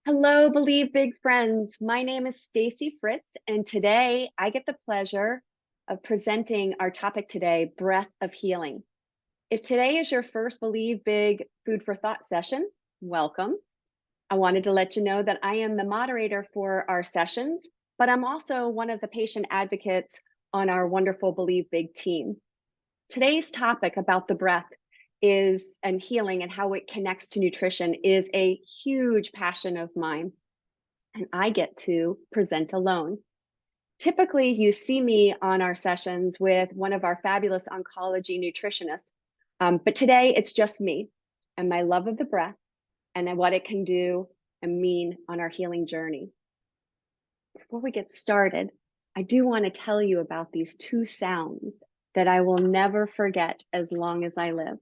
Hello, Believe Big friends. My name is Stacy Fritz, and today I get the pleasure of presenting our topic today, breath of healing. If today is your first Believe Big Food for Thought session, welcome. I wanted to let you know that I am the moderator for our sessions, but I'm also one of the patient advocates on our wonderful Believe Big team. Today's topic about the breath is and healing and how it connects to nutrition is a huge passion of mine, and I get to present alone. Typically, you see me on our sessions with one of our fabulous oncology nutritionists, but today it's just me and my love of the breath and what it can do and mean on our healing journey. Before we get started, I do want to tell you about these two sounds that I will never forget as long as I live.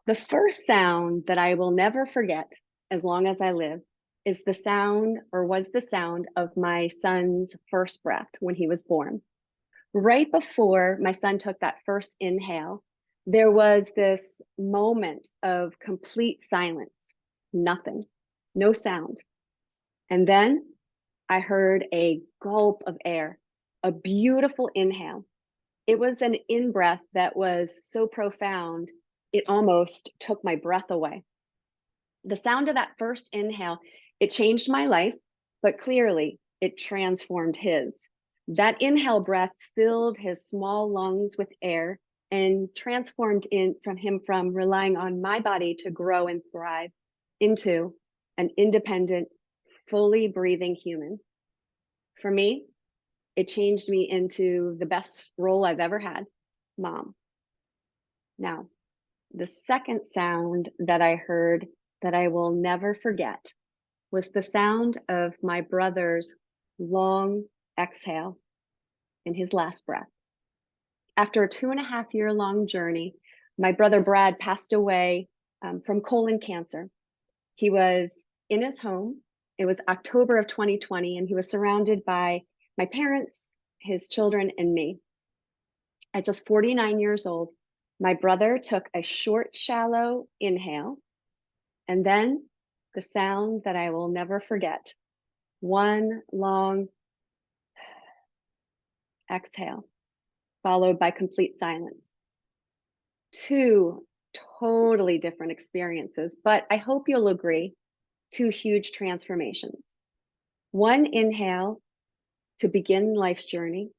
The first sound that I will never forget as long as I live is the sound, or was the sound, of my son's first breath when he was born. Right before my son took that first inhale, there was this moment of complete silence, nothing, no sound. And then I heard a gulp of air, a beautiful inhale. It was an in-breath that was so profound, it almost took my breath away. The sound of that first inhale, it changed my life, but clearly it transformed his. That inhale breath filled his small lungs with air and transformed him from relying on my body to grow and thrive into an independent, fully breathing human. For me, it changed me into the best role I've ever had, mom. Now, the second sound that I heard that I will never forget was the sound of my brother's long exhale in his last breath. After a 2.5 year long journey, my brother Brad passed away from colon cancer. He was in his home. It was October of 2020, and he was surrounded by my parents, his children, and me. At just 49 years old, my brother took a short, shallow inhale, and then the sound that I will never forget, one long exhale, followed by complete silence. Two totally different experiences, but I hope you'll agree, two huge transformations. One inhale to begin life's journey,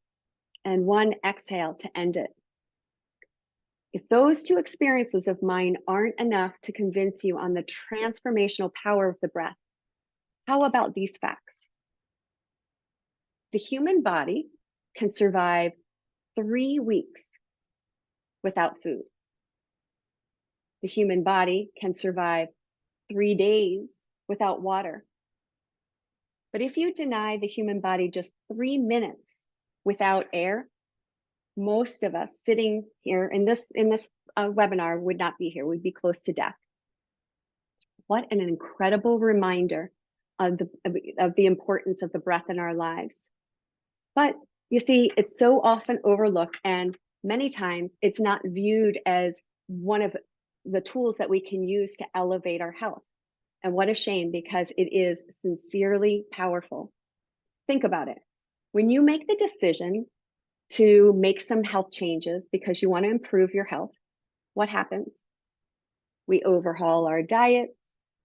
and one exhale to end it. If those two experiences of mine aren't enough to convince you on the transformational power of the breath, how about these facts? The human body can survive 3 weeks without food. The human body can survive 3 days without water. But if you deny the human body just 3 minutes without air, most of us sitting here in this webinar would not be here. We'd be close to death. What an incredible reminder of the importance of the breath in our lives. But you see, it's so often overlooked, and many times it's not viewed as one of the tools that we can use to elevate our health. And what a shame, because it is sincerely powerful. Think about it. When you make the decision to make some health changes because you want to improve your health, what happens? We overhaul our diets.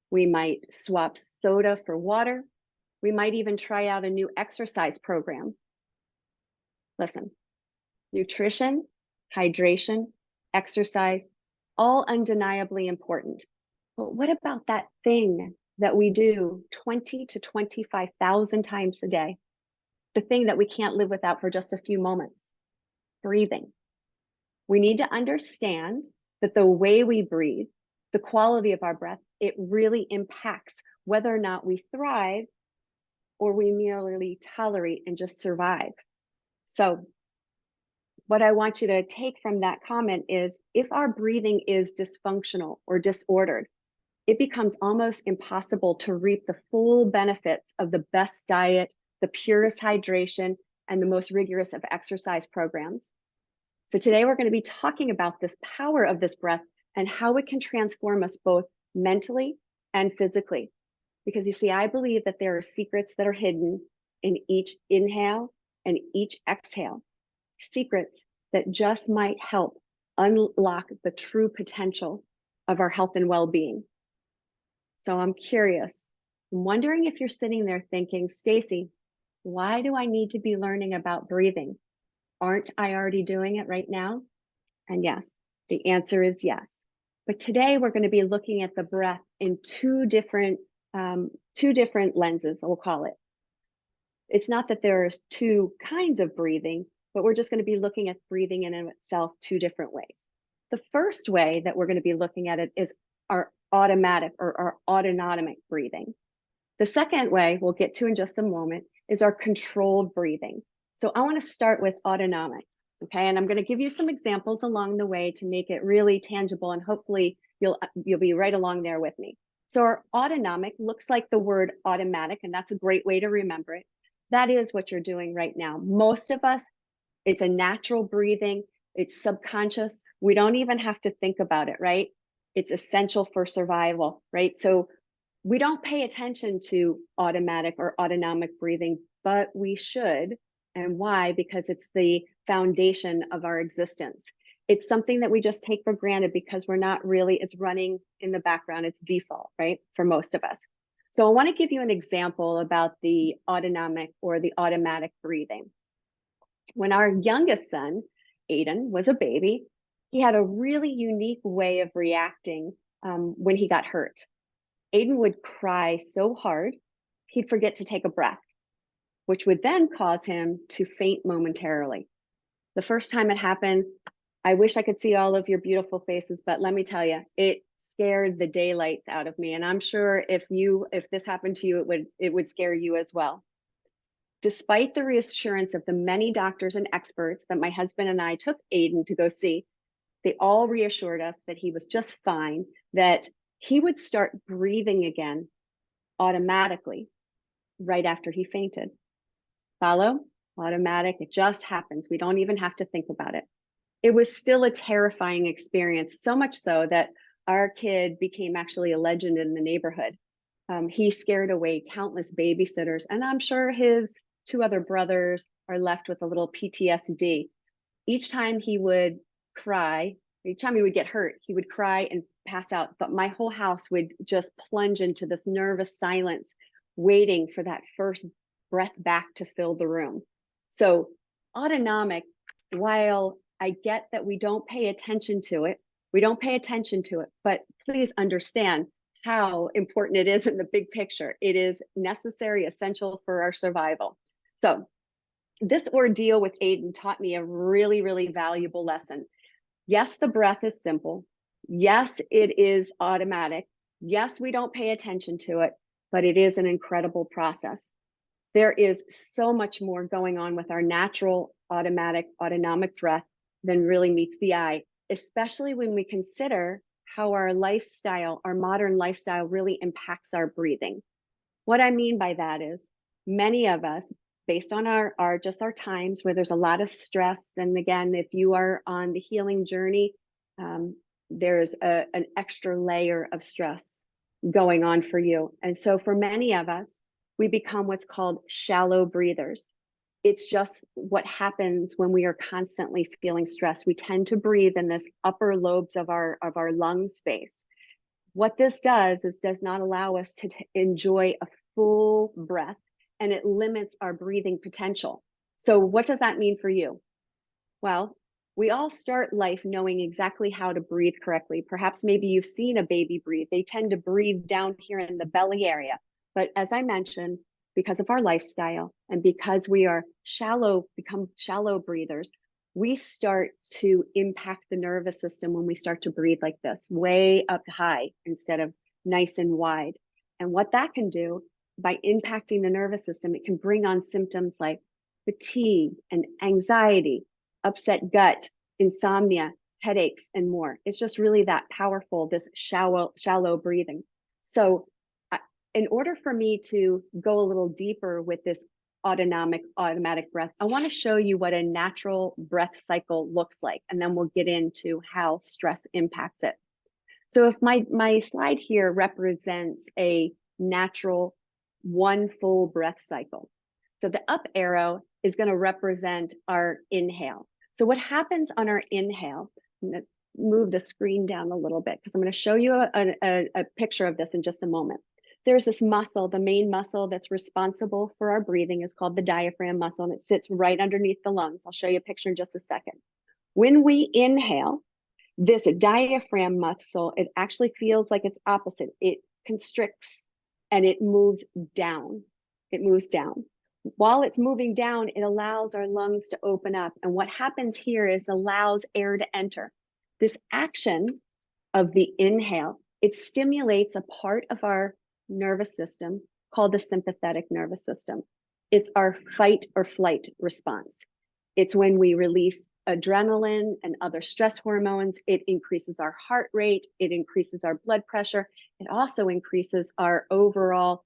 We might swap soda for water. We might even try out a new exercise program. Listen, nutrition, hydration, exercise, all undeniably important. But what about that thing that we do 20 to 25,000 times a day? The thing that we can't live without for just a few moments, breathing. We need to understand that the way we breathe, the quality of our breath, it really impacts whether or not we thrive or we merely tolerate and just survive. So what I want you to take from that comment is, if our breathing is dysfunctional or disordered, it becomes almost impossible to reap the full benefits of the best diet, the purest hydration, and the most rigorous of exercise programs. So today we're going to be talking about this power of this breath and how it can transform us both mentally and physically. Because you see, I believe that there are secrets that are hidden in each inhale and each exhale, secrets that just might help unlock the true potential of our health and well-being. So I'm curious, I'm wondering if you're sitting there thinking, Stacy, why do I need to be learning about breathing? Aren't I already doing it right now? And yes, the answer is yes. But today we're going to be looking at the breath in two different lenses, we'll call it. It's not that there's two kinds of breathing, but we're just going to be looking at breathing in itself two different ways. The first way that we're going to be looking at it is our automatic or our autonomic breathing. The second way we'll get to in just a moment is our controlled breathing. So I want to start with autonomic, okay? And I'm going to give you some examples along the way to make it really tangible, and hopefully you'll be right along there with me. So our autonomic looks like the word automatic, and that's a great way to remember it. That is what you're doing right now. Most of us, it's a natural breathing, it's subconscious. We don't even have to think about it, right? It's essential for survival, right? So we don't pay attention to automatic or autonomic breathing, but we should. And why? Because it's the foundation of our existence. It's something that we just take for granted because we're not really, it's running in the background, it's default, right? For most of us. So I want to give you an example about the autonomic or the automatic breathing. When our youngest son, Aiden, was a baby, he had a really unique way of reacting when he got hurt. Aiden would cry so hard, he'd forget to take a breath, which would then cause him to faint momentarily. The first time it happened, I wish I could see all of your beautiful faces, but let me tell you, it scared the daylights out of me. And I'm sure if this happened to you, it would scare you as well. Despite the reassurance of the many doctors and experts that my husband and I took Aiden to go see, they all reassured us that he was just fine, that he would start breathing again automatically right after he fainted. Follow? Automatic, it just happens. We don't even have to think about it. It was still a terrifying experience, so much so that our kid became actually a legend in the neighborhood. He scared away countless babysitters, and I'm sure his two other brothers are left with a little PTSD. Each time he would cry, each time he would get hurt, he would cry and pass out. But my whole house would just plunge into this nervous silence, waiting for that first breath back to fill the room. So autonomic, while I get that we don't pay attention to it, but please understand how important it is in the big picture. It is necessary, essential for our survival. So this ordeal with Aiden taught me a really, really valuable lesson. Yes, the breath is simple. Yes, it is automatic. Yes, we don't pay attention to it, but it is an incredible process. There is so much more going on with our natural autonomic breath than really meets the eye, especially when we consider how our modern lifestyle really impacts our breathing. What I mean by that is many of us, based on our times where there's a lot of stress, and again, if you are on the healing journey, there's an extra layer of stress going on for you. And so for many of us, we become what's called shallow breathers. It's just what happens when we are constantly feeling stress. We tend to breathe in this upper lobes of our lung space. What this does is does not allow us to enjoy a full breath, and it limits our breathing potential. So what does that mean for you? Well, we all start life knowing exactly how to breathe correctly. Perhaps maybe you've seen a baby breathe. They tend to breathe down here in the belly area. But as I mentioned, because of our lifestyle and because we are become shallow breathers, we start to impact the nervous system when we start to breathe like this, way up high instead of nice and wide. And what that can do by impacting the nervous system, it can bring on symptoms like fatigue and anxiety, upset gut, insomnia, headaches, and more. It's just really that powerful, this shallow breathing. So in order for me to go a little deeper with this automatic breath, I want to show you what a natural breath cycle looks like, and then we'll get into how stress impacts it. So if my slide here represents a natural one full breath cycle. So the up arrow is going to represent our inhale. So what happens on our inhale, I'm going to move the screen down a little bit because I'm going to show you a picture of this in just a moment. There's this muscle, the main muscle that's responsible for our breathing is called the diaphragm muscle, and it sits right underneath the lungs. I'll show you a picture in just a second. When we inhale, this diaphragm muscle, it actually feels like it's opposite. It constricts and it moves down. It moves down. While it's moving down, it allows our lungs to open up. And what happens here is allows air to enter. This action of the inhale, it stimulates a part of our nervous system called the sympathetic nervous system. It's our fight or flight response. It's when we release adrenaline and other stress hormones. It increases our heart rate. It increases our blood pressure. It also increases our overall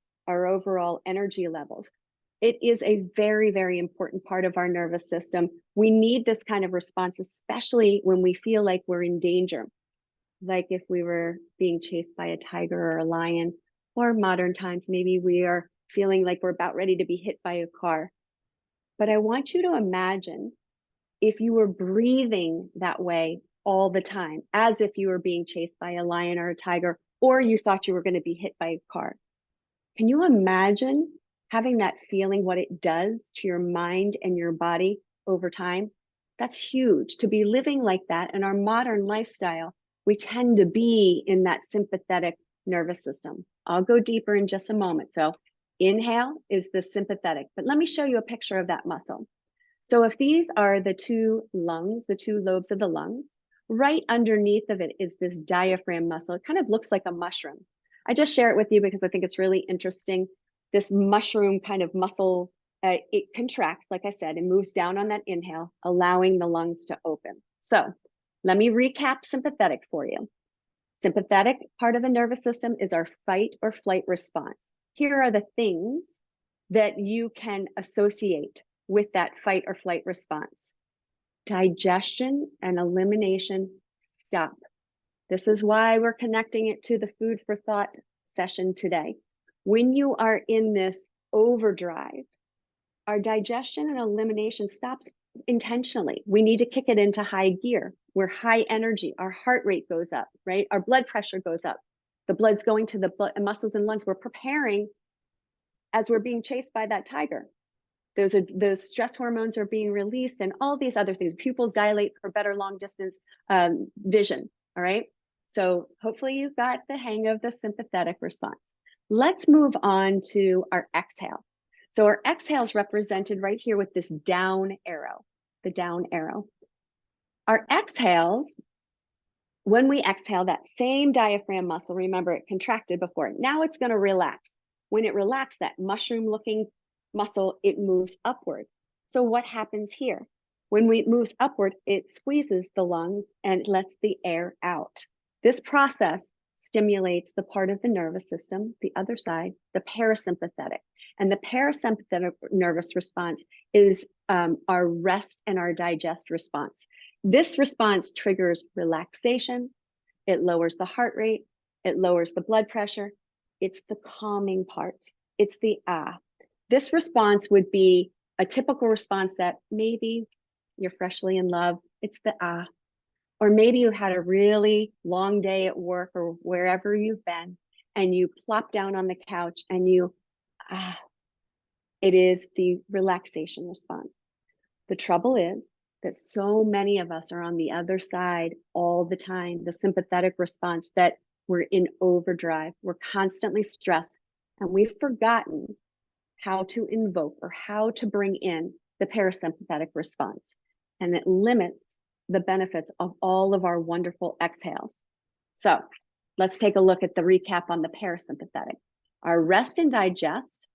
energy levels. It is a very, very important part of our nervous system. We need this kind of response, especially when we feel like we're in danger. Like if we were being chased by a tiger or a lion, or modern times, maybe we are feeling like we're about ready to be hit by a car. But I want you to imagine if you were breathing that way all the time, as if you were being chased by a lion or a tiger, or you thought you were going to be hit by a car. Can you imagine having that feeling, what it does to your mind and your body over time? That's huge. To be living like that in our modern lifestyle, we tend to be in that sympathetic nervous system. I'll go deeper in just a moment. So inhale is the sympathetic, but let me show you a picture of that muscle. So if these are the two lungs, the two lobes of the lungs, right underneath of it is this diaphragm muscle. It kind of looks like a mushroom. I just share it with you because I think it's really interesting. This mushroom kind of muscle, it contracts, like I said, and moves down on that inhale, allowing the lungs to open. So let me recap sympathetic for you. Sympathetic part of the nervous system is our fight or flight response. Here are the things that you can associate with that fight or flight response. Digestion and elimination stop. This is why we're connecting it to the food for thought session today. When you are in this overdrive, our digestion and elimination stops intentionally. We need to kick it into high gear. We're high energy. Our heart rate goes up, right? Our blood pressure goes up. The blood's going to the muscles and lungs. We're preparing as we're being chased by that tiger. Those stress hormones are being released and all these other things. Pupils dilate for better long distance vision, all right? So hopefully you've got the hang of the sympathetic response. Let's move on to our exhale. So our exhale is represented right here with this down arrow, the down arrow. Our exhales, when we exhale, that same diaphragm muscle, remember it contracted before, now it's gonna relax. When it relaxes, that mushroom-looking muscle, it moves upward. So what happens here? When it moves upward, it squeezes the lungs and lets the air out. This process stimulates the part of the nervous system, the other side, the parasympathetic. And the parasympathetic nervous response is our rest and our digest response. This response triggers relaxation. It lowers the heart rate. It lowers the blood pressure. It's the calming part. It's the ah. This response would be a typical response that maybe you're freshly in love. It's the ah. Or maybe you had a really long day at work or wherever you've been, and you plop down on the couch and you ah. It is the relaxation response. The trouble is that so many of us are on the other side all the time, the sympathetic response, that we're in overdrive. We're constantly stressed, and we've forgotten how to invoke or how to bring in the parasympathetic response. And it limits the benefits of all of our wonderful exhales. So let's take a look at the recap on the parasympathetic. Our rest and digest,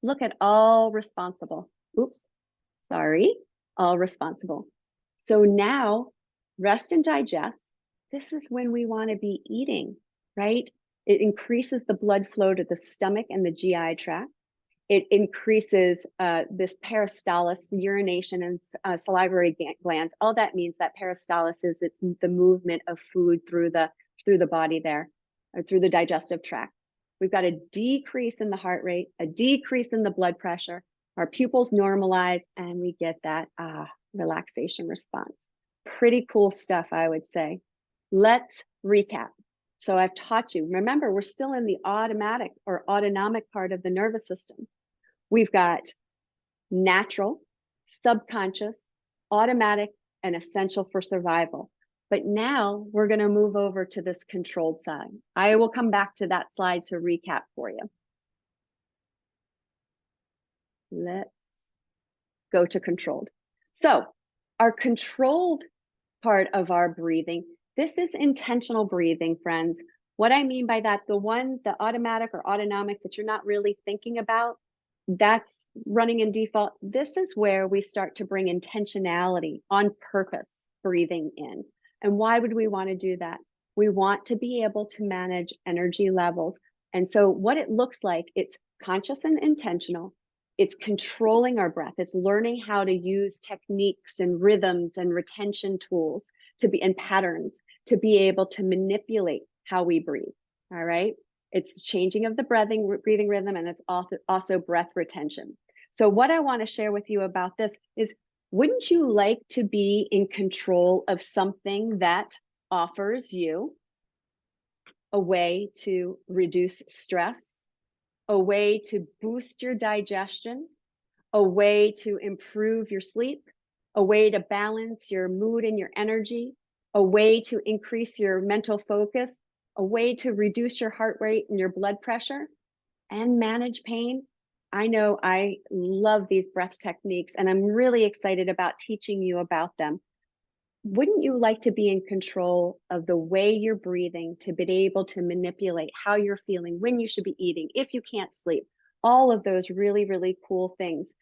look at all responsible. Oops, sorry, all responsible. So now rest and digest, this is when we want to be eating, right? It increases the blood flow to the stomach and the GI tract. It increases this peristalsis, urination and salivary glands. All that means that peristalsis is it's the movement of food through the body there, or through the digestive tract. We've got a decrease in the heart rate, a decrease in the blood pressure, our pupils normalize, and we get that relaxation response. Pretty cool stuff, I would say. Let's recap. So I've taught you, remember, we're still in the automatic or autonomic part of the nervous system. We've got natural, subconscious, automatic, and essential for survival. But now we're going to move over to this controlled side. I will come back to that slide to recap for you. Let's go to controlled. So our controlled part of our breathing, this is intentional breathing, friends. What I mean by that, the automatic or autonomic that you're not really thinking about, that's running in default. This is where we start to bring intentionality, on purpose breathing in. And why would we want to do that? We want to be able to manage energy levels. And so what it looks like, it's conscious and intentional. It's controlling our breath. It's learning how to use techniques and rhythms and retention tools and patterns to be able to manipulate how we breathe. All right. It's changing of the breathing rhythm, and it's also breath retention. So what I want to share with you about this is, wouldn't you like to be in control of something that offers you a way to reduce stress, a way to boost your digestion, a way to improve your sleep, a way to balance your mood and your energy, a way to increase your mental focus, a way to reduce your heart rate and your blood pressure and manage pain? I know I love these breath techniques, and I'm really excited about teaching you about them. Wouldn't you like to be in control of the way you're breathing, to be able to manipulate how you're feeling, when you should be eating, if you can't sleep, all of those really, really cool things?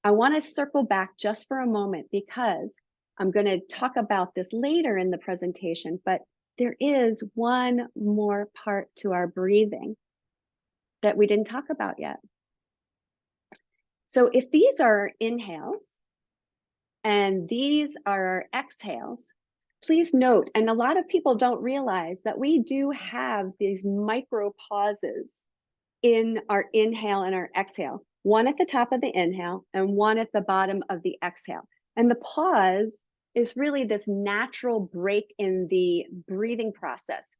I want to circle back just for a moment because I'm going to talk about this later in the presentation, but there is one more part to our breathing that we didn't talk about yet. So if these are inhales and these are exhales, please note, and a lot of people don't realize that we do have these micro pauses in our inhale and our exhale, one at the top of the inhale and one at the bottom of the exhale. And the pause is really this natural break in the breathing process.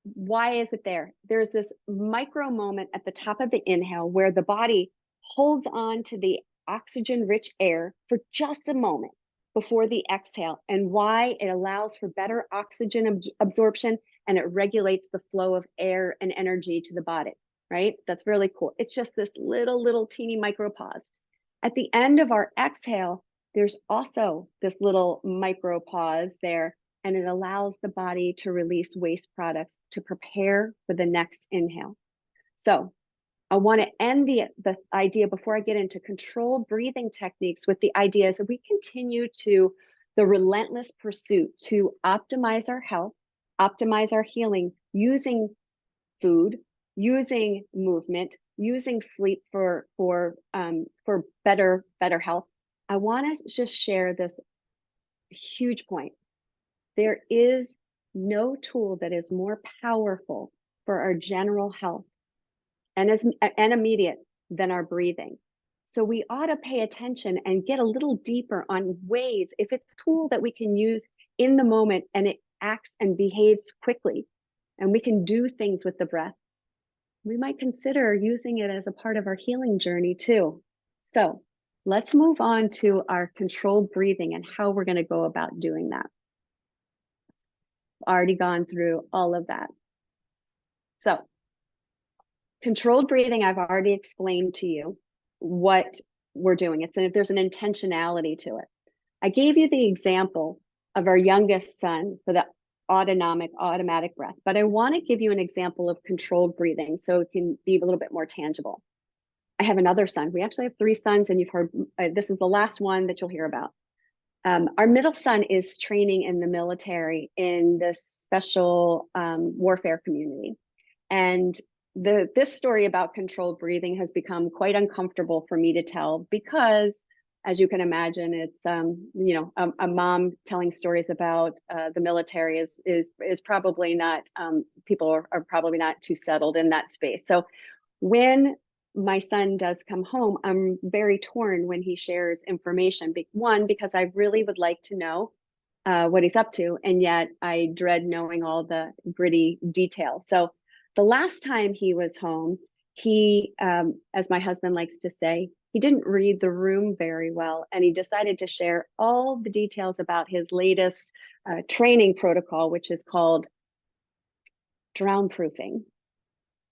Why is it there? There's this micro moment at the top of the inhale where the body holds on to the oxygen-rich air for just a moment before the exhale, and why it allows for better oxygen absorption, and it regulates the flow of air and energy to the body, right? That's really cool. It's just this little teeny micro pause. At the end of our exhale, there's also this little micro pause there, and it allows the body to release waste products to prepare for the next inhale. So I want to end the idea before I get into controlled breathing techniques with the ideas that we continue to the relentless pursuit to optimize our health, optimize our healing using food, using movement, using sleep for better health. I want to just share this huge point. There is no tool that is more powerful for our general health and immediate than our breathing. So we ought to pay attention and get a little deeper on ways, if it's a tool that we can use in the moment and it acts and behaves quickly, and we can do things with the breath, we might consider using it as a part of our healing journey too. So let's move on to our controlled breathing and how we're going to go about doing that. Already gone through all of that. So controlled breathing, I've already explained to you what we're doing. There's an intentionality to it. I gave you the example of our youngest son for the automatic breath, but I want to give you an example of controlled breathing so it can be a little bit more tangible. I have another son. We actually have 3 sons, and you've heard, this is the last one that you'll hear about. Our middle son is training in the military in this special warfare community. And this story about controlled breathing has become quite uncomfortable for me to tell because as you can imagine, it's you know, a mom telling stories about the military is probably not, people are probably not too settled in that space. So when my son does come home, I'm very torn when he shares information. One, because I really would like to know what he's up to, and yet I dread knowing all the gritty details. So the last time he was home, he, as my husband likes to say, he didn't read the room very well, and he decided to share all the details about his latest training protocol, which is called drown proofing.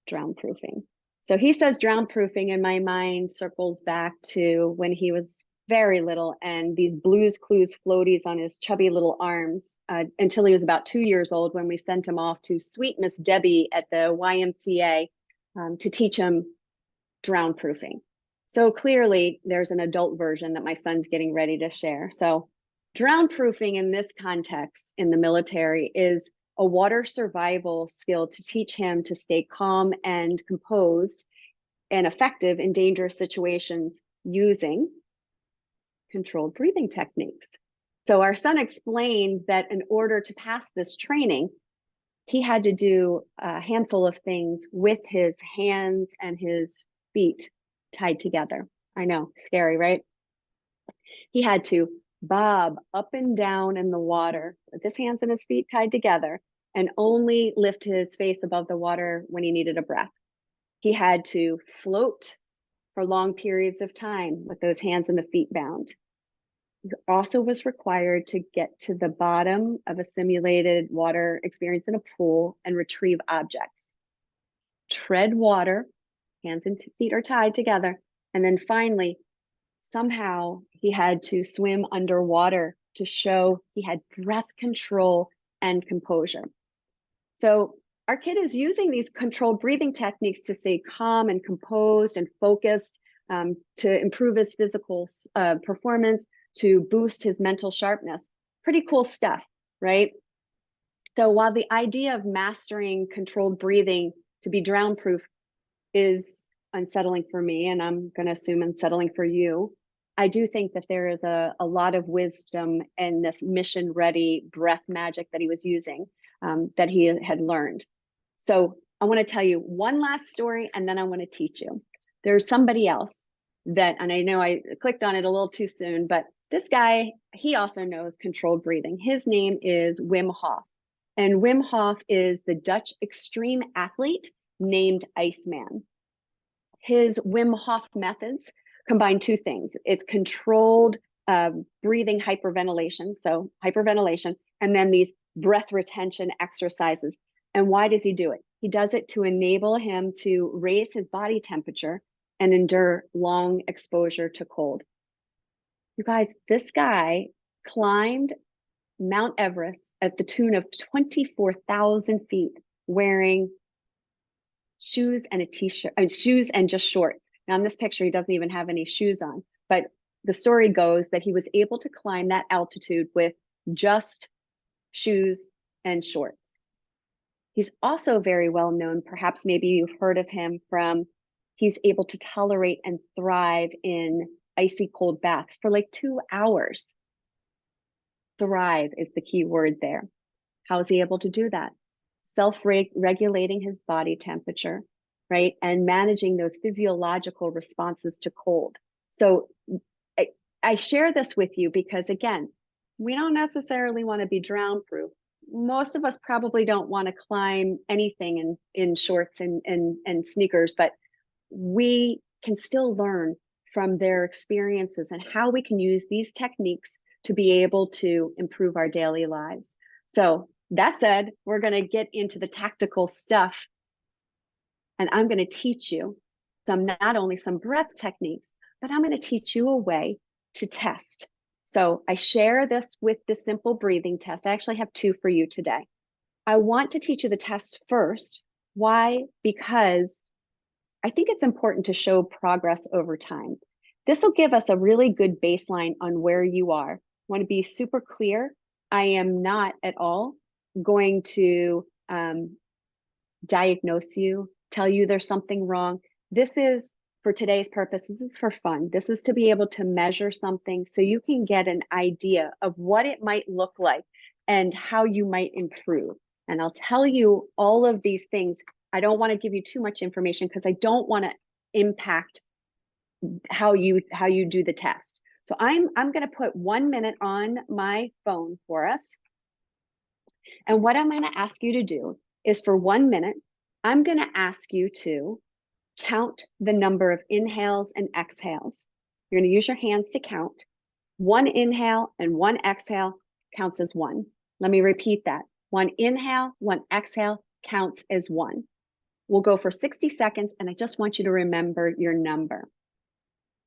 Drown proofing. So he says drown proofing, and my mind circles back to when he was very little and these Blues Clues floaties on his chubby little arms until he was about 2 years old, when we sent him off to Sweet Miss Debbie at the YMCA to teach him drown proofing. So clearly there's an adult version that my son's getting ready to share. So drown proofing in this context in the military is a water survival skill to teach him to stay calm and composed and effective in dangerous situations using controlled breathing techniques. So our son explained that in order to pass this training, he had to do a handful of things with his hands and his feet tied together. I know, scary, right? He had to bob up and down in the water with his hands and his feet tied together and only lift his face above the water when he needed a breath. He had to float for long periods of time with those hands and the feet bound. He also was required to get to the bottom of a simulated water experience in a pool and retrieve objects. Tread water, hands and feet are tied together. And then finally, somehow he had to swim underwater to show he had breath control and composure. So our kid is using these controlled breathing techniques to stay calm and composed and focused, to improve his physical performance, to boost his mental sharpness. Pretty cool stuff, right? So while the idea of mastering controlled breathing to be drown proof is unsettling for me, and I'm going to assume unsettling for you, I do think that there is a lot of wisdom in this mission ready breath magic that he was using, that he had learned. So I want to tell you one last story, and then I want to teach you. There's somebody else that, and I know I clicked on it a little too soon, but this guy, he also knows controlled breathing. His name is Wim Hof. And Wim Hof is the Dutch extreme athlete named Iceman. His Wim Hof methods combine two things. It's controlled breathing hyperventilation, so hyperventilation, and then these breath retention exercises. And why does he do it? He does it to enable him to raise his body temperature and endure long exposure to cold. You guys, this guy climbed Mount Everest at the tune of 24,000 feet wearing shoes and a t-shirt, shoes and just shorts. Now in this picture, he doesn't even have any shoes on, but the story goes that he was able to climb that altitude with just shoes and shorts. He's also very well known, perhaps maybe you've heard of him from, he's able to tolerate and thrive in icy cold baths for like 2 hours. Thrive is the key word there. How is he able to do that? Self-regulating his body temperature, right? And managing those physiological responses to cold. So I share this with you because, again, we don't necessarily want to be drown proof. Most of us probably don't want to climb anything in shorts and sneakers, but we can still learn from their experiences and how we can use these techniques to be able to improve our daily lives. So that said, we're going to get into the tactical stuff, and I'm going to teach you not only some breath techniques, but I'm going to teach you a way to test. So I share this with the simple breathing test. I actually have two for you today. I want to teach you the test first. Why? Because I think it's important to show progress over time. This will give us a really good baseline on where you are. I want to be super clear. I am not at all going to diagnose you, tell you there's something wrong. This is for today's purpose, this is for fun. This is to be able to measure something so you can get an idea of what it might look like and how you might improve. And I'll tell you all of these things. I don't want to give you too much information because I don't want to impact how you do the test. So I'm going to put 1 minute on my phone for us. And what I'm going to ask you to do is for 1 minute, I'm going to ask you to count the number of inhales and exhales. You're going to use your hands to count. One inhale and one exhale counts as one. Let me repeat that. One inhale, one exhale counts as one. We'll go for 60 seconds, and I just want you to remember your number.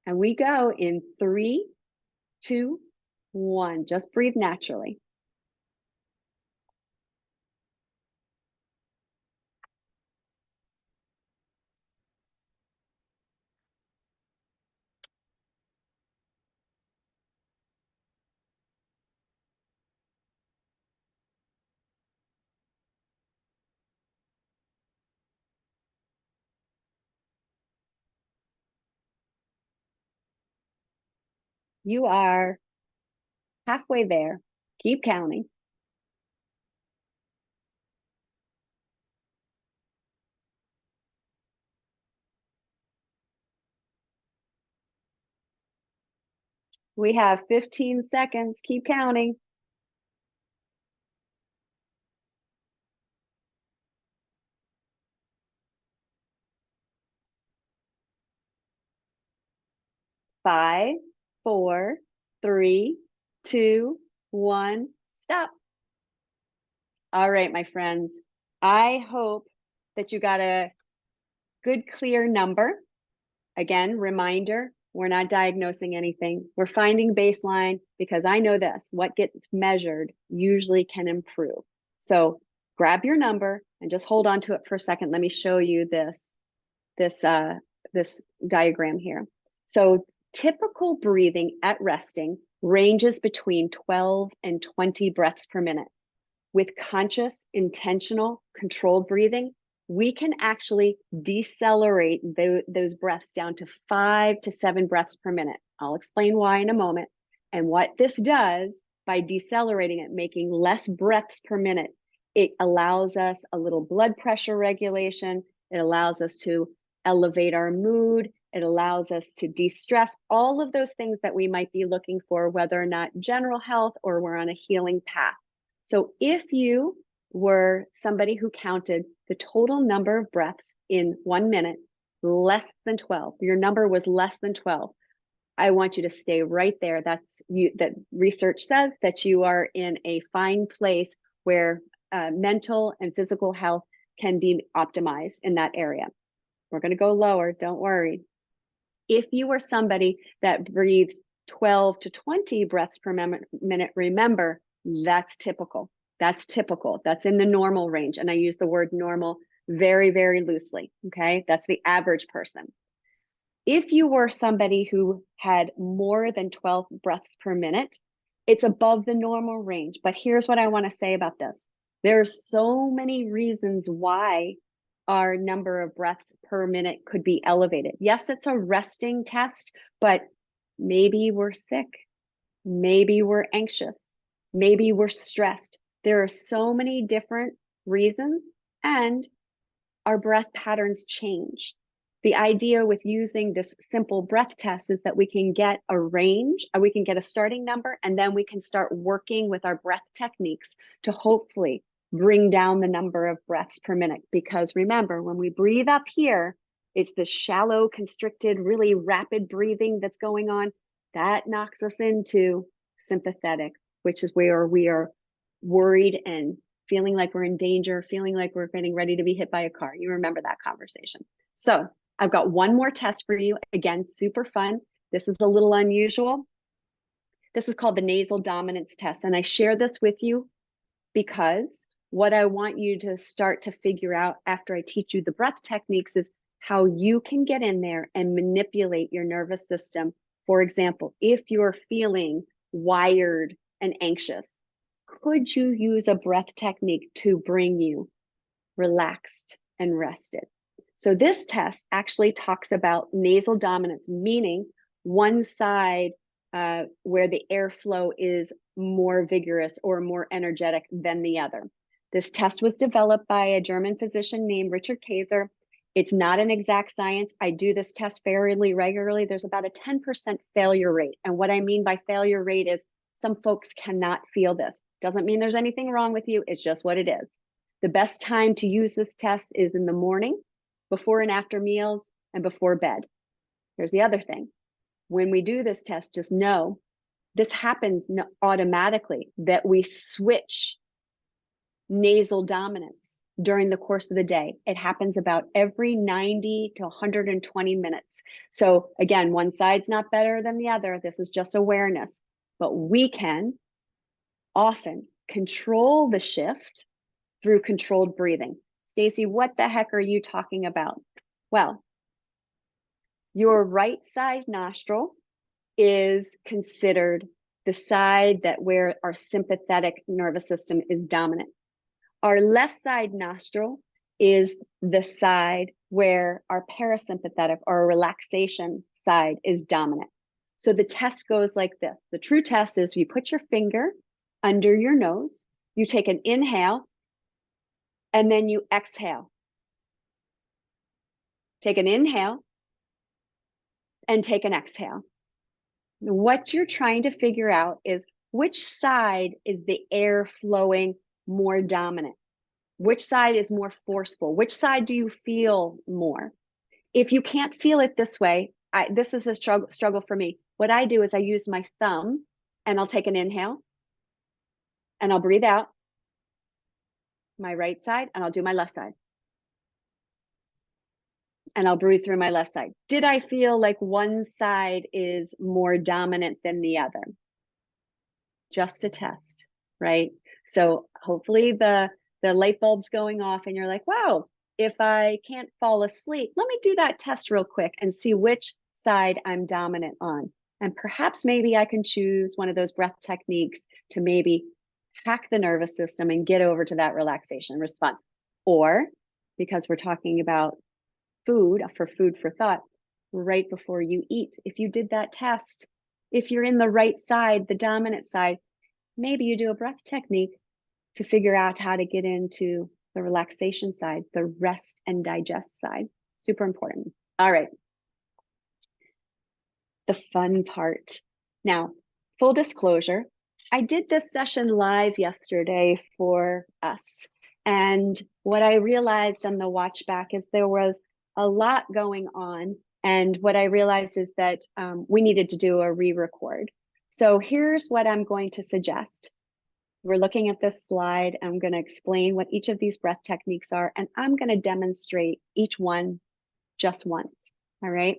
And we go in 3, 2, 1. Just breathe naturally. You are halfway there. Keep counting. We have 15 seconds. Keep counting. 5, 4, 3, 2, 1. Stop. All right, my friends. I hope that you got a good, clear number. Again, reminder, we're not diagnosing anything. We're finding baseline because I know this, what gets measured usually can improve. So grab your number and just hold on to it for a second. Let me show you this diagram here. So typical breathing at resting ranges between 12 and 20 breaths per minute. With conscious, intentional, controlled breathing, we can actually decelerate those breaths down to 5 to 7 breaths per minute. I'll explain why in a moment. And what this does by decelerating it, making less breaths per minute, it allows us a little blood pressure regulation. It allows us to elevate our mood. It allows us to de-stress, all of those things that we might be looking for, whether or not general health or we're on a healing path. So if you were somebody who counted the total number of breaths in 1 minute, less than 12, your number was less than 12, I want you to stay right there. That research says that you are in a fine place where mental and physical health can be optimized in that area. We're going to go lower, don't worry. If you were somebody that breathed 12 to 20 breaths per minute, remember, that's typical. That's typical. That's in the normal range. And I use the word normal very, very loosely. Okay. That's the average person. If you were somebody who had more than 12 breaths per minute, it's above the normal range. But here's what I want to say about this. There's so many reasons why our number of breaths per minute could be elevated. Yes, it's a resting test, but maybe we're sick. Maybe we're anxious. Maybe we're stressed. There are so many different reasons, and our breath patterns change. The idea with using this simple breath test is that we can get a range, we can get a starting number, and then we can start working with our breath techniques to hopefully bring down the number of breaths per minute. Because remember, when we breathe up here, it's this shallow, constricted, really rapid breathing that's going on. That knocks us into sympathetic, which is where we are worried and feeling like we're in danger, feeling like we're getting ready to be hit by a car. You remember that conversation. So I've got one more test for you. Again, super fun. This is a little unusual. This is called the nasal dominance test. And I share this with you because what I want you to start to figure out after I teach you the breath techniques is how you can get in there and manipulate your nervous system. For example, if you're feeling wired and anxious, could you use a breath technique to bring you relaxed and rested? So this test actually talks about nasal dominance, meaning one side where the airflow is more vigorous or more energetic than the other. This test was developed by a German physician named Richard Kaiser. It's not an exact science. I do this test fairly regularly. There's about a 10% failure rate. And what I mean by failure rate is some folks cannot feel this. Doesn't mean there's anything wrong with you. It's just what it is. The best time to use this test is in the morning, before and after meals, and before bed. Here's the other thing. When we do this test, just know this happens automatically, that we switch nasal dominance during the course of the day. It happens about every 90 to 120 minutes. So again, one side's not better than the other. This is just awareness, but we can often control the shift through controlled breathing. Stacy, what the heck are you talking about? Well, your right side nostril is considered the side that where our sympathetic nervous system is dominant. Our left side nostril is the side where our parasympathetic or relaxation side is dominant. So the test goes like this. The true test is you put your finger under your nose, you take an inhale, and then you exhale. Take an inhale and take an exhale. What you're trying to figure out is which side is the air flowing more dominant? Which side is more forceful? Which side do you feel more? If you can't feel it this way, this is a struggle for me. What I do is I use my thumb and I'll take an inhale and I'll breathe out my right side and I'll do my left side. And I'll breathe through my left side. Did I feel like one side is more dominant than the other? Just a test, right? So hopefully the light bulb's going off and you're like, wow, if I can't fall asleep, let me do that test real quick and see which side I'm dominant on. And perhaps maybe I can choose one of those breath techniques to maybe hack the nervous system and get over to that relaxation response. Or because we're talking about food for thought, right before you eat, if you did that test, if you're in the right side, the dominant side, maybe you do a breath technique to figure out how to get into the relaxation side, the rest and digest side. Super important. All right. The fun part. Now, full disclosure, I did this session live yesterday for us. And what I realized on the watch back is there was a lot going on. And what I realized is that we needed to do a re-record. So here's what I'm going to suggest. We're looking at this slide. I'm going to explain what each of these breath techniques are, and I'm going to demonstrate each one just once. All right.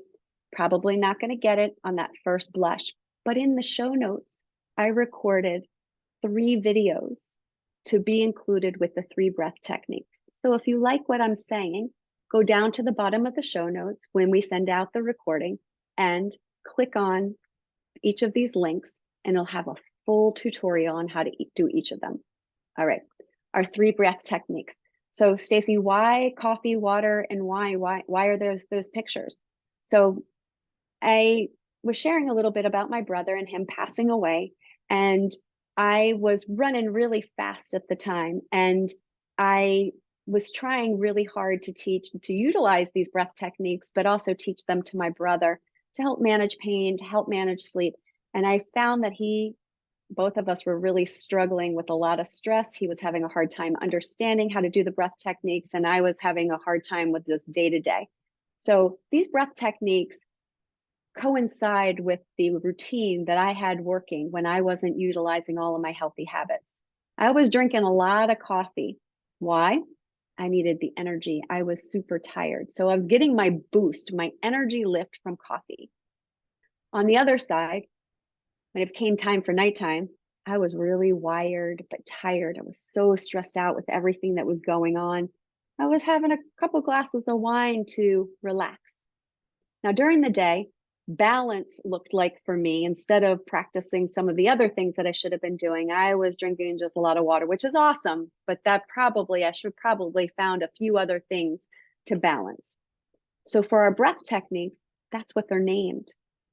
Probably not going to get it on that first blush, but in the show notes, I recorded 3 videos to be included with the 3 breath techniques. So if you like what I'm saying, go down to the bottom of the show notes when we send out the recording and click on each of these links, and it'll have a full tutorial on how to do each of them. All right, our 3 breath techniques. So Stacy, why coffee, water, and wine? Why are there those pictures? So I was sharing a little bit about my brother and him passing away, and I was running really fast at the time, and I was trying really hard to utilize these breath techniques, but also teach them to my brother to help manage pain, to help manage sleep. And I found that both of us were really struggling with a lot of stress. He was having a hard time understanding how to do the breath techniques, and I was having a hard time with just day to day. So these breath techniques coincide with the routine that I had working when I wasn't utilizing all of my healthy habits. I was drinking a lot of coffee. Why? I needed the energy. I was super tired. So I was getting my boost, my energy lift from coffee. On the other side, when it came time for nighttime, I was really wired but tired. I was so stressed out with everything that was going on. I was having a couple glasses of wine to relax. Now, during the day, balance looked like for me, instead of practicing some of the other things that I should have been doing, I was drinking just a lot of water, which is awesome, but I should probably found a few other things to balance. So for our breath techniques, that's what they're named.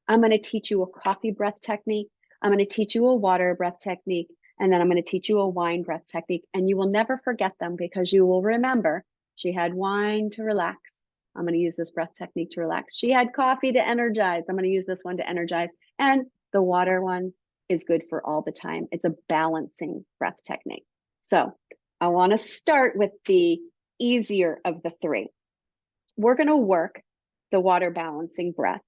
I'm going to teach you a coffee breath technique. I'm going to teach you a water breath technique. And then I'm going to teach you a wine breath technique. And you will never forget them because you will remember she had wine to relax. I'm going to use this breath technique to relax. She had coffee to energize. I'm going to use this one to energize. And the water one is good for all the time. It's a balancing breath technique. So I want to start with the easier of the three. We're going to work the water balancing breath.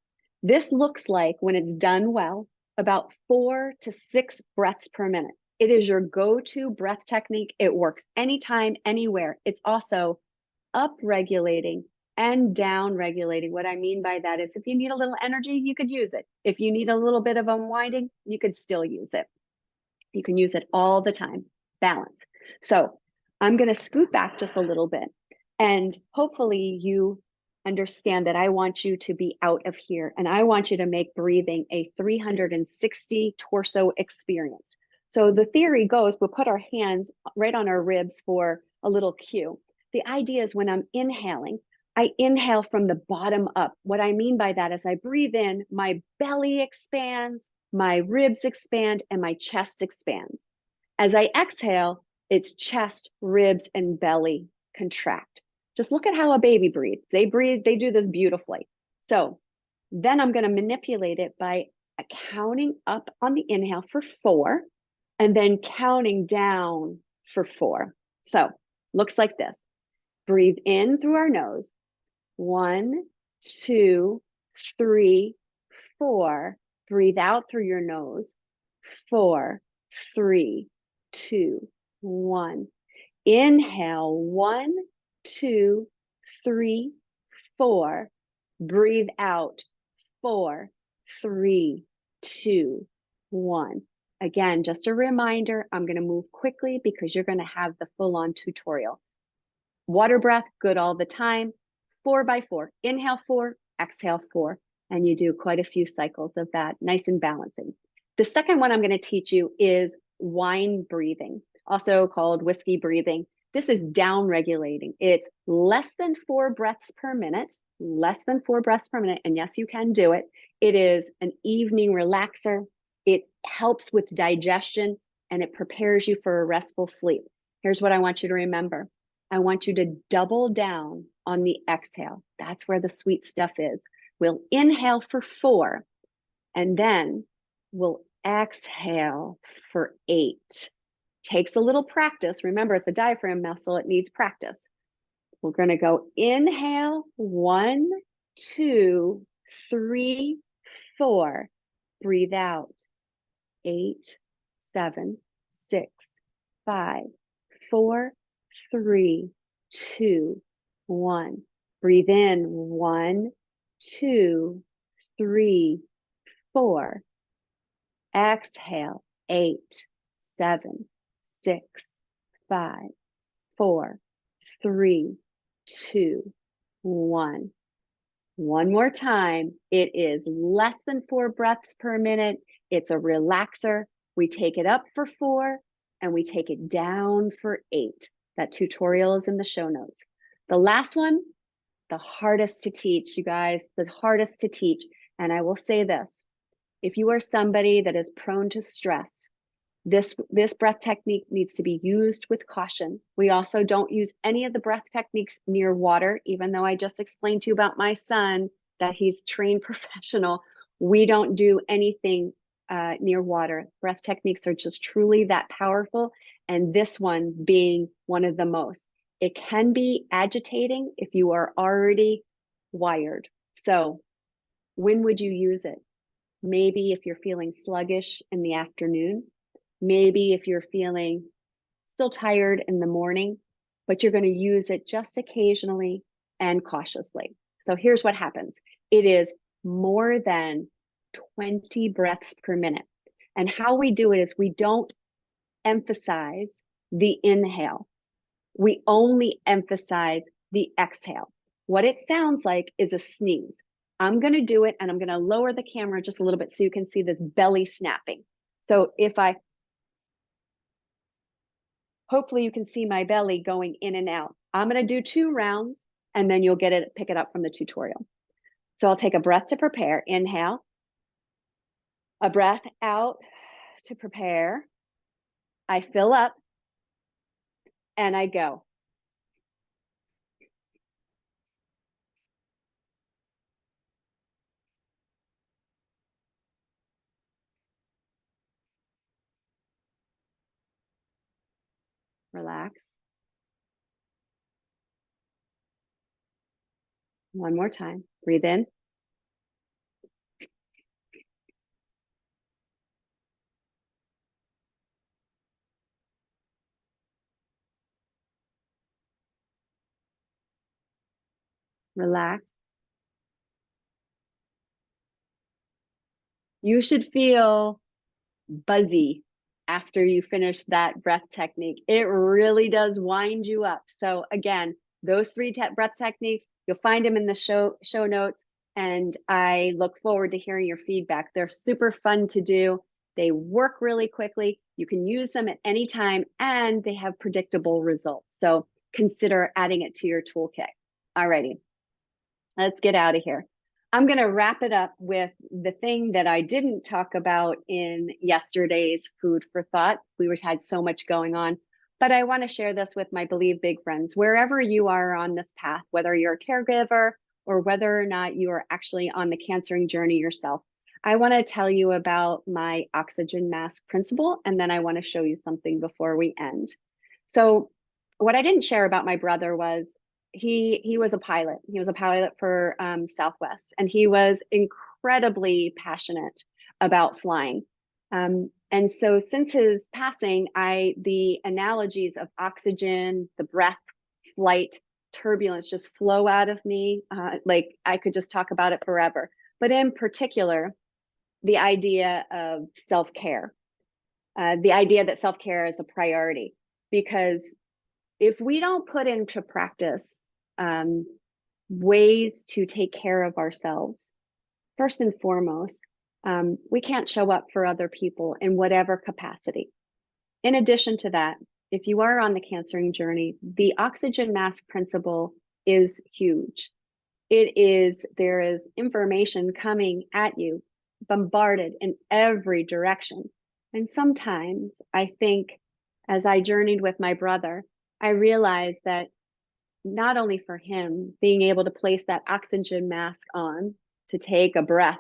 This looks like, when it's done well, about 4 to 6 breaths per minute. It is your go-to breath technique. It works anytime, anywhere. It's also up-regulating and down-regulating. What I mean by that is if you need a little energy, you could use it. If you need a little bit of unwinding, you could still use it. You can use it all the time. Balance. So I'm going to scoot back just a little bit. And hopefully you understand that I want you to be out of here and I want you to make breathing a 360 torso experience. So the theory goes, we'll put our hands right on our ribs for a little cue. The idea is when I'm inhaling, I inhale from the bottom up. What I mean by that is I breathe in, my belly expands, my ribs expand, and my chest expands. As I exhale, it's chest, ribs, and belly contract. Just look at how a baby breathes. They do this beautifully. So then I'm going to manipulate it by counting up on the inhale for 4 and then counting down for 4. So looks like this. Breathe in through our nose. 1, 2, 3, 4. Breathe out through your nose. 4, 3, 2, 1. Inhale, 1, 2, 3, 4. Breathe out, 4, 3, 2, 1. Again, just a reminder, I'm going to move quickly because you're going to have the full-on tutorial. Water breath, good all the time. 4 by 4. Inhale 4, exhale 4. And you do quite a few cycles of that, nice and balancing. The second one I'm going to teach you is wine breathing, also called whiskey breathing. This is down regulating. It's less than 4 breaths per minute, less than 4 breaths per minute. And yes, you can do it. It is an evening relaxer. It helps with digestion and it prepares you for a restful sleep. Here's what I want you to remember. I want you to double down on the exhale. That's where the sweet stuff is. We'll inhale for 4, and then we'll exhale for 8. Takes a little practice. Remember, it's a diaphragm muscle. It needs practice. We're going to go inhale, 1, 2, 3, 4. Breathe out. 8, 7, 6, 5, 4, 3, 2, 1. Breathe in. 1, 2, 3, 4. Exhale. 8, 7, 6, 5, 4, 3, 2, 1. One more time. It is less than 4 breaths per minute. It's a relaxer. We take it up for 4 and we take it down for 8. That tutorial is in the show notes. The last one, the hardest to teach, you guys, the hardest to teach. And I will say this, if you are somebody that is prone to stress, this breath technique needs to be used with caution. We also don't use any of the breath techniques near water, even though I just explained to you about my son that he's trained professional. We don't do anything near water. Breath techniques are just truly that powerful. And this one being one of the most. It can be agitating if you are already wired. So when would you use it? Maybe if you're feeling sluggish in the afternoon. Maybe if you're feeling still tired in the morning, but you're going to use it just occasionally and cautiously. So here's what happens. It is more than 20 breaths per minute. And how we do it is we don't emphasize the inhale. We only emphasize the exhale. What it sounds like is a sneeze. I'm going to do it and I'm going to lower the camera just a little bit so you can see this belly snapping. So hopefully you can see my belly going in and out. I'm going to do 2 rounds. and then you'll pick it up from the tutorial. So I'll take a breath to prepare. Inhale, a breath out to prepare. I fill up and I go. Relax. One more time. Breathe in. Relax. You should feel buzzy after you finish that breath technique. It really does wind you up. So again, those three breath techniques, you'll find them in the show notes. And I look forward to hearing your feedback. They're super fun to do. They work really quickly. You can use them at any time and they have predictable results. So consider adding it to your toolkit. Alrighty, let's get out of here. I'm going to wrap it up with the thing that I didn't talk about in yesterday's food for thought. We had so much going on, but I want to share this with my Believe Big friends. Wherever you are on this path, whether you're a caregiver or whether or not you are actually on the cancering journey yourself, I want to tell you about my oxygen mask principle, and then I want to show you something before we end. So what I didn't share about my brother was he was a pilot. He was a pilot for Southwest, and he was incredibly passionate about flying. And so since his passing, the analogies of oxygen, the breath, flight, turbulence just flow out of me. Like I could just talk about it forever. But in particular, the idea of self-care, the idea that self-care is a priority, because if we don't put into practice ways to take care of ourselves, first and foremost, we can't show up for other people in whatever capacity. In addition to that, if you are on the cancering journey, the oxygen mask principle is huge. There is information coming at you, bombarded in every direction. And sometimes I think, as I journeyed with my brother, I realized that not only for him, being able to place that oxygen mask on to take a breath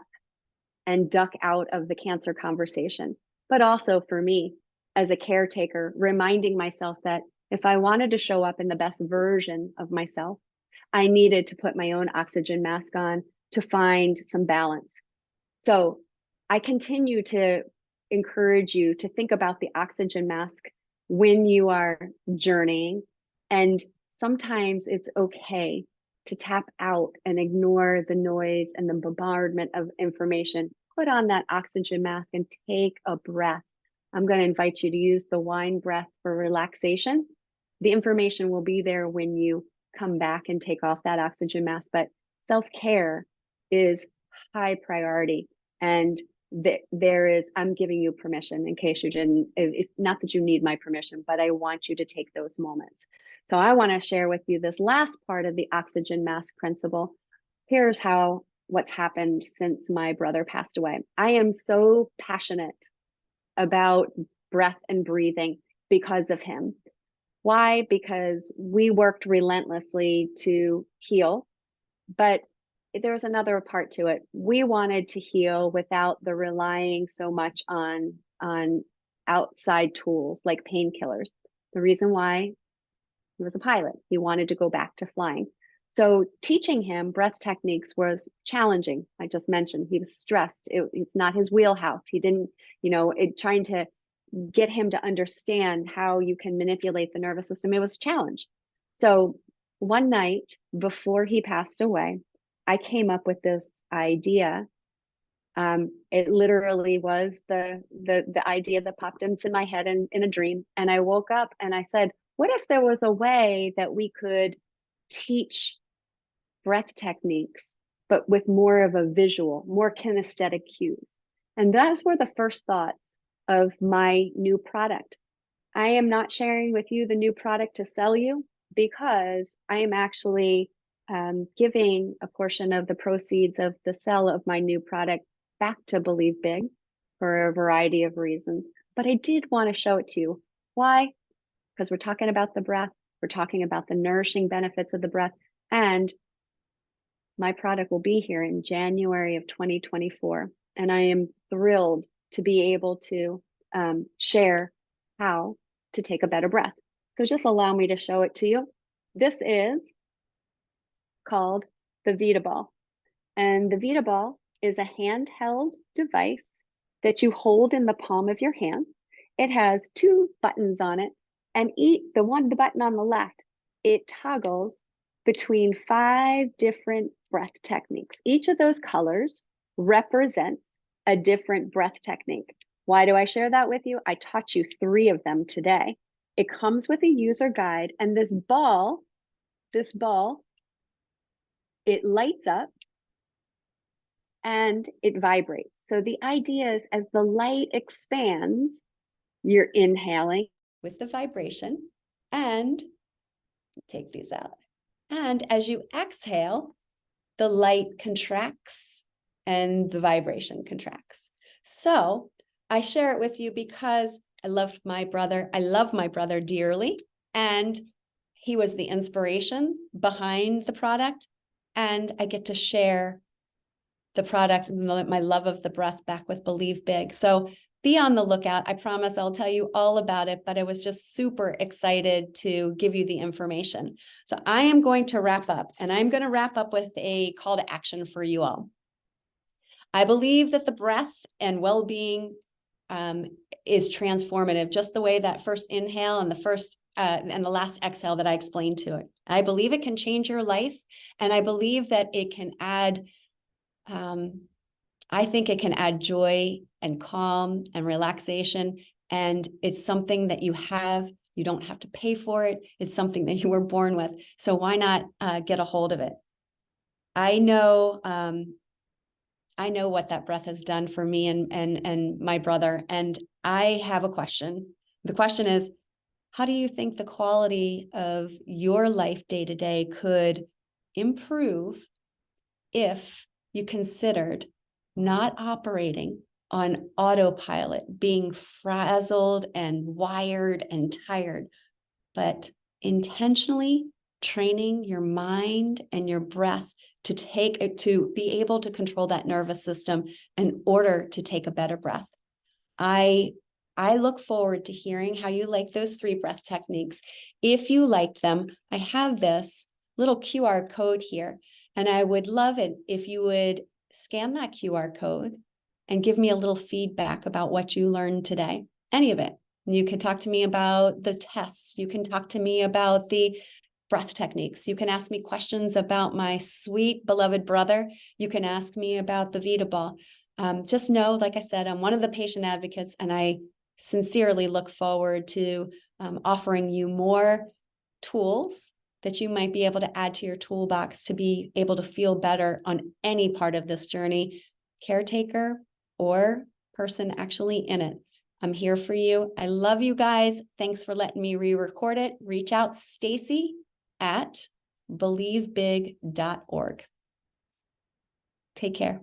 and duck out of the cancer conversation, but also for me as a caretaker, reminding myself that if I wanted to show up in the best version of myself, I needed to put my own oxygen mask on to find some balance. So I continue to encourage you to think about the oxygen mask when you are journeying. And sometimes it's okay to tap out and ignore the noise and the bombardment of information. Put on that oxygen mask and take a breath. I'm going to invite you to use the wine breath for relaxation. The information will be there when you come back and take off that oxygen mask, but self-care is high priority. And I'm giving you permission in case you didn't, if not that you need my permission, but I want you to take those moments. So I want to share with you this last part of the oxygen mask principle. Here's what's happened since my brother passed away. I am so passionate about breath and breathing because of him. Why? Because we worked relentlessly to heal, but there was another part to it. We wanted to heal without the relying so much on outside tools like painkillers. The reason why, he was a pilot. He wanted to go back to flying. So teaching him breath techniques was challenging. I just mentioned he was stressed. It's not his wheelhouse. He didn't, trying to get him to understand how you can manipulate the nervous system, it was a challenge. So one night before he passed away, I came up with this idea. It literally was the idea that popped into my head in a dream. And I woke up and I said, what if there was a way that we could teach breath techniques, but with more of a visual, more kinesthetic cues? And those were the first thoughts of my new product. I am not sharing with you the new product to sell you because I am actually giving a portion of the proceeds of the sale of my new product back to Believe Big for a variety of reasons. But I did want to show it to you. Why? Because we're talking about the breath. We're talking about the nourishing benefits of the breath. And my product will be here in January of 2024. And I am thrilled to be able to share how to take a better breath. So just allow me to show it to you. This is called the VitaBall. And the VitaBall is a handheld device that you hold in the palm of your hand. It has 2 buttons on it, and the button on the left, it toggles between 5 different breath techniques. Each of those colors represents a different breath technique. Why do I share that with you? I taught you 3 of them today. It comes with a user guide, and this ball, it lights up and it vibrates. So the idea is as the light expands, you're inhaling with the vibration, and take these out. And as you exhale, the light contracts and the vibration contracts. So I share it with you because I love my brother dearly, and he was the inspiration behind the product. And I get to share the product and my love of the breath back with Believe Big. So be on the lookout. I promise I'll tell you all about it, but I was just super excited to give you the information. So I am going to wrap up, and I'm going to wrap up with a call to action for you all. I believe that the breath and well-being is transformative, just the way that first inhale and the last exhale that I explained to it. I believe it can change your life, and I believe that it can add I think it can add joy and calm and relaxation. And it's something that you have. You don't have to pay for it. It's something that you were born with. So why not get a hold of it? I know what that breath has done for me and my brother. And I have a question. The question is, how do you think the quality of your life day to day could improve if you considered not operating on autopilot, being frazzled and wired and tired, but intentionally training your mind and your breath to be able to control that nervous system in order to take a better breath? I look forward to hearing how you like those 3 breath techniques. If you like them, I have this little QR code here, and I would love it if you would scan that QR code and give me a little feedback about what you learned today, any of it. You can talk to me about the tests. You can talk to me about the breath techniques. You can ask me questions about my sweet, beloved brother. You can ask me about the VitaBall. Just know, like I said, I'm one of the patient advocates, and I sincerely look forward to offering you more tools that you might be able to add to your toolbox to be able to feel better on any part of this journey, caretaker or person actually in it. I'm here for you. I love you guys. Thanks for letting me re-record it. Reach out, Stacy at believebig.org. Take care.